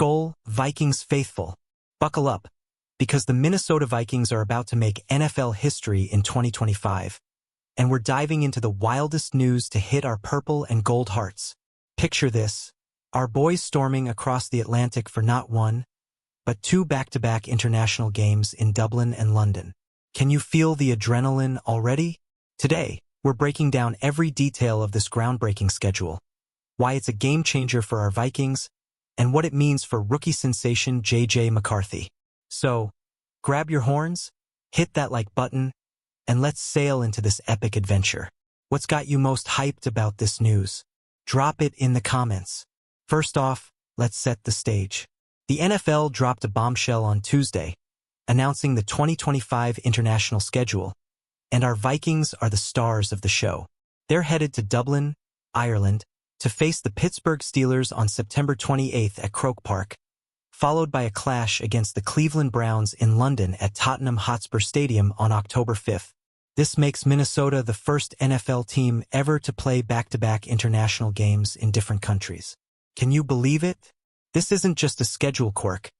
Skol, Vikings faithful, buckle up, because the Minnesota Vikings are about to make NFL history in 2025, and we're diving into the wildest news to hit our purple and gold hearts. Picture this, our boys storming across the Atlantic for not one, but two back-to-back international games in Dublin and London. Can you feel the adrenaline already? Today, we're breaking down every detail of this groundbreaking schedule, why it's a game-changer for our Vikings, and what it means for rookie sensation J.J. McCarthy. So, grab your horns, hit that like button, and let's sail into this epic adventure. What's got you most hyped about this news? Drop it in the comments. First off, let's set the stage. The NFL dropped a bombshell on Tuesday, announcing the 2025 international schedule, and our Vikings are the stars of the show. They're headed to Dublin, Ireland, to face the Pittsburgh Steelers on September 28th at Croke Park, followed by a clash against the Cleveland Browns in London at Tottenham Hotspur Stadium on October 5th. This makes Minnesota the first NFL team ever to play back-to-back international games in different countries. Can you believe it? This isn't just a schedule quirk.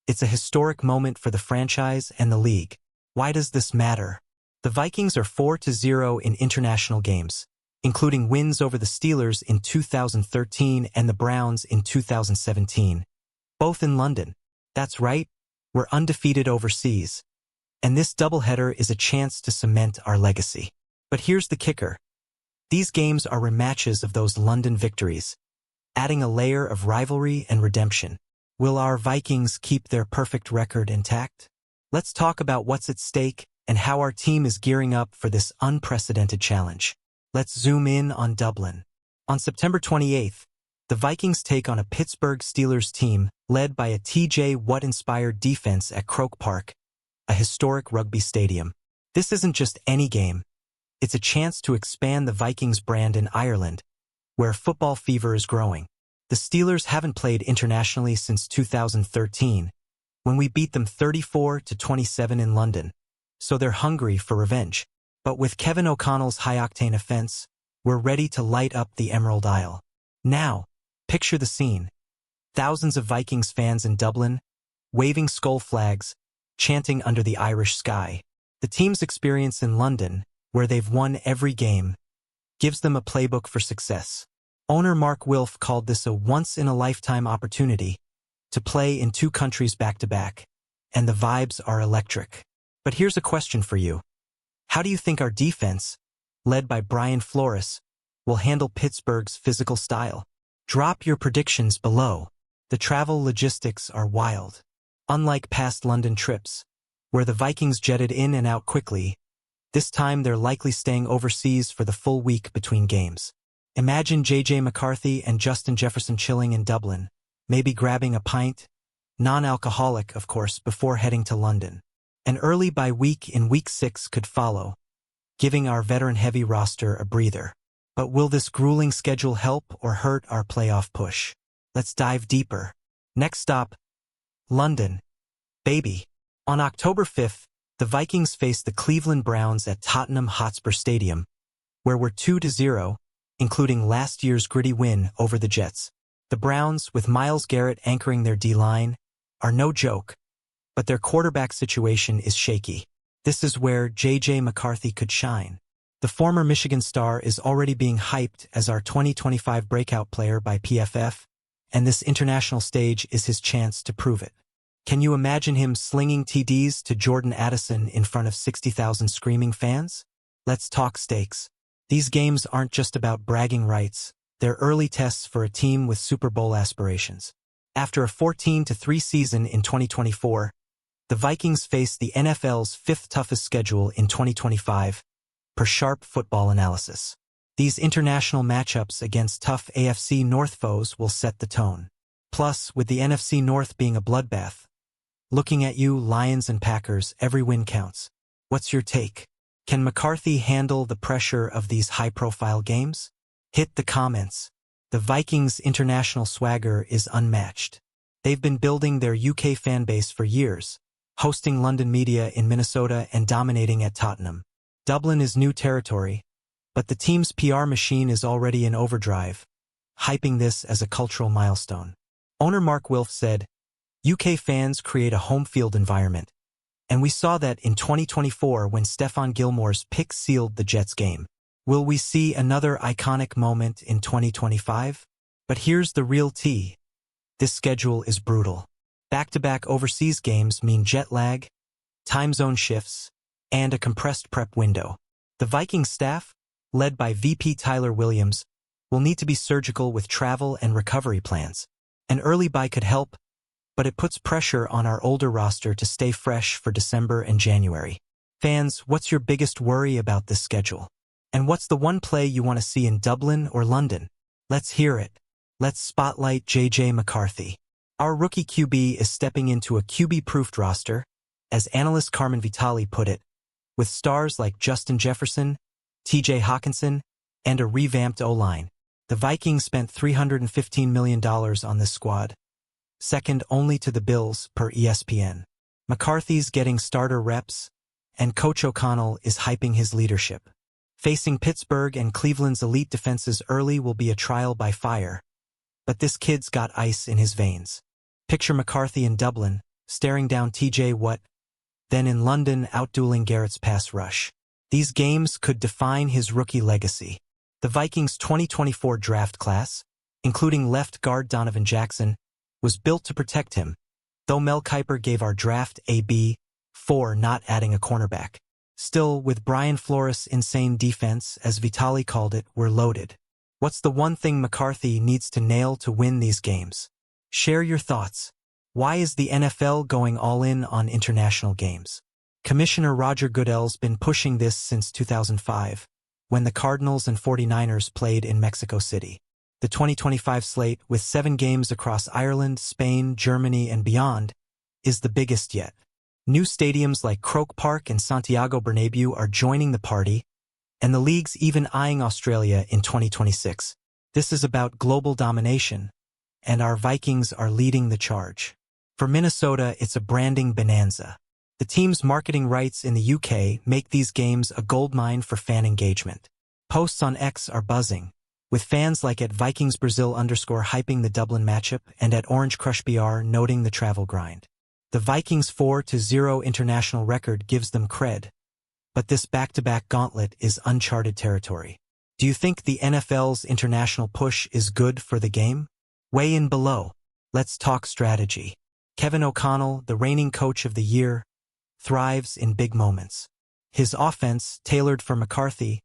It's a historic moment for the franchise and the league. Why does this matter? The Vikings are 4-0 in international games, including wins over the Steelers in 2013 and the Browns in 2017, both in London. That's right, we're undefeated overseas. And this doubleheader is a chance to cement our legacy. But here's the kicker. These games are rematches of those London victories, adding a layer of rivalry and redemption. Will our Vikings keep their perfect record intact? Let's talk about what's at stake and how our team is gearing up for this unprecedented challenge. Let's zoom in on Dublin. On September 28th, the Vikings take on a Pittsburgh Steelers team led by a TJ Watt-inspired defense at Croke Park, a historic rugby stadium. This isn't just any game. It's a chance to expand the Vikings brand in Ireland, where football fever is growing. The Steelers haven't played internationally since 2013, when we beat them 34-27 in London, so they're hungry for revenge. But with Kevin O'Connell's high-octane offense, we're ready to light up the Emerald Isle. Now, picture the scene. Thousands of Vikings fans in Dublin, waving Skol flags, chanting under the Irish sky. The team's experience in London, where they've won every game, gives them a playbook for success. Owner Mark Wilf called this a once-in-a-lifetime opportunity to play in two countries back-to-back, and the vibes are electric. But here's a question for you. How do you think our defense, led by Brian Flores, will handle Pittsburgh's physical style? Drop your predictions below. The travel logistics are wild. Unlike past London trips, where the Vikings jetted in and out quickly, this time they're likely staying overseas for the full week between games. Imagine J.J. McCarthy and Justin Jefferson chilling in Dublin, maybe grabbing a pint, non-alcoholic, of course, before heading to London. An early bye week in Week 6 could follow, giving our veteran-heavy roster a breather. But will this grueling schedule help or hurt our playoff push? Let's dive deeper. Next stop, London. Baby. On October 5th, the Vikings face the Cleveland Browns at Tottenham Hotspur Stadium, where we're 2-0, including last year's gritty win over the Jets. The Browns, with Myles Garrett anchoring their D-line, are no joke, but their quarterback situation is shaky. This is where J.J. McCarthy could shine. The former Michigan star is already being hyped as our 2025 breakout player by PFF, and this international stage is his chance to prove it. Can you imagine him slinging TDs to Jordan Addison in front of 60,000 screaming fans? Let's talk stakes. These games aren't just about bragging rights. They're early tests for a team with Super Bowl aspirations. After a 14-3 season in 2024, the Vikings face the NFL's fifth toughest schedule in 2025, per Sharp Football Analysis. These international matchups against tough AFC North foes will set the tone. Plus, with the NFC North being a bloodbath, looking at you, Lions and Packers, every win counts. What's your take? Can McCarthy handle the pressure of these high-profile games? Hit the comments. The Vikings' international swagger is unmatched. They've been building their UK fanbase for years, hosting London media in Minnesota and dominating at Tottenham. Dublin is new territory, but the team's PR machine is already in overdrive, hyping this as a cultural milestone. Owner Mark Wilf said, UK fans create a home field environment. And we saw that in 2024 when Stephon Gilmore's pick sealed the Jets game. Will we see another iconic moment in 2025? But here's the real tea. This schedule is brutal. Back-to-back overseas games mean jet lag, time zone shifts, and a compressed prep window. The Vikings staff, led by VP Tyler Williams, will need to be surgical with travel and recovery plans. An early bye could help, but it puts pressure on our older roster to stay fresh for December and January. Fans, what's your biggest worry about this schedule? And what's the one play you want to see in Dublin or London? Let's hear it. Let's spotlight J.J. McCarthy. Our rookie QB is stepping into a QB-proofed roster, as analyst Carmen Vitali put it, with stars like Justin Jefferson, T.J. Hawkinson, and a revamped O-line. The Vikings spent $315 million on this squad, second only to the Bills per ESPN. McCarthy's getting starter reps, and Coach O'Connell is hyping his leadership. Facing Pittsburgh and Cleveland's elite defenses early will be a trial by fire, but this kid's got ice in his veins. Picture McCarthy in Dublin, staring down TJ Watt, then in London outdueling Garrett's pass rush. These games could define his rookie legacy. The Vikings' 2024 draft class, including left guard Donovan Jackson, was built to protect him, though Mel Kiper gave our draft a B for not adding a cornerback. Still, with Brian Flores' insane defense, as Vitali called it, we're loaded. What's the one thing McCarthy needs to nail to win these games? Share your thoughts. Why is the NFL going all in on international games? Commissioner Roger Goodell's been pushing this since 2005, when the Cardinals and 49ers played in Mexico City. The 2025 slate, with 7 games across Ireland, Spain, Germany, and beyond, is the biggest yet. New stadiums like Croke Park and Santiago Bernabeu are joining the party, and the league's even eyeing Australia in 2026. This is about global domination, and our Vikings are leading the charge. For Minnesota, it's a branding bonanza. The team's marketing rights in the UK make these games a goldmine for fan engagement. Posts on X are buzzing, with fans like at VikingsBrazil _ hyping the Dublin matchup and at Orange Crush BR noting the travel grind. The Vikings' 4-0 international record gives them cred, but this back-to-back gauntlet is uncharted territory. Do you think the NFL's international push is good for the game? Weigh in below. Let's talk strategy. Kevin O'Connell, the reigning coach of the year, thrives in big moments. His offense, tailored for McCarthy,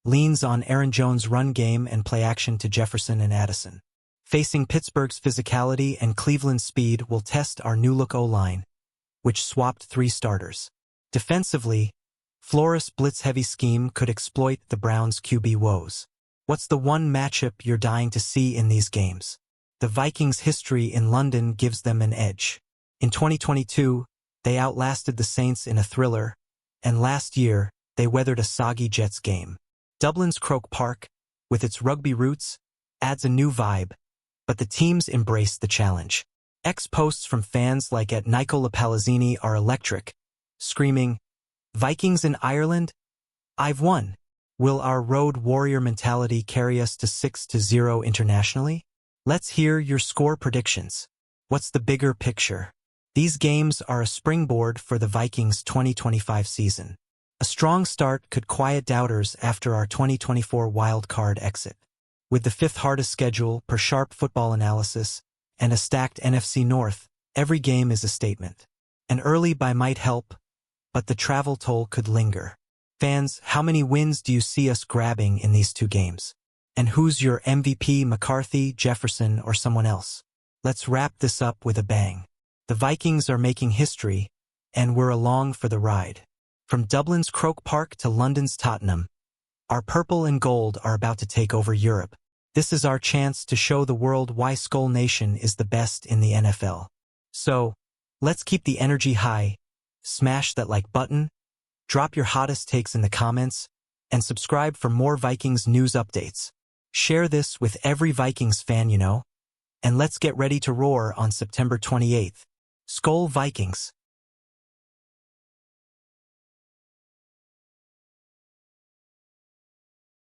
leans on Aaron Jones' run game and play action to Jefferson and Addison. Facing Pittsburgh's physicality and Cleveland's speed will test our new-look O-line, which swapped 3 starters. Defensively, Flores' blitz-heavy scheme could exploit the Browns' QB woes. What's the one matchup you're dying to see in these games? The Vikings' history in London gives them an edge. In 2022, they outlasted the Saints in a thriller, and last year, they weathered a soggy Jets game. Dublin's Croke Park, with its rugby roots, adds a new vibe, but the teams embrace the challenge. Posts from fans like at Nicola Palazzini are electric, screaming, "Vikings in Ireland? I've won." Will our road warrior mentality carry us to 6-0 internationally? Let's hear your score predictions. What's the bigger picture? These games are a springboard for the Vikings' 2025 season. A strong start could quiet doubters after our 2024 wild card exit. With the 5th hardest schedule per Sharp Football Analysis and a stacked NFC North, every game is a statement. An early bye might help, but the travel toll could linger. Fans, how many wins do you see us grabbing in these 2 games? And who's your MVP, McCarthy, Jefferson, or someone else? Let's wrap this up with a bang. The Vikings are making history, and we're along for the ride. From Dublin's Croke Park to London's Tottenham, our purple and gold are about to take over Europe. This is our chance to show the world why Skull Nation is the best in the NFL. So, let's keep the energy high, smash that like button, drop your hottest takes in the comments, and subscribe for more Vikings news updates. Share this with every Vikings fan you know, and let's get ready to roar on September 28th. Skol Vikings!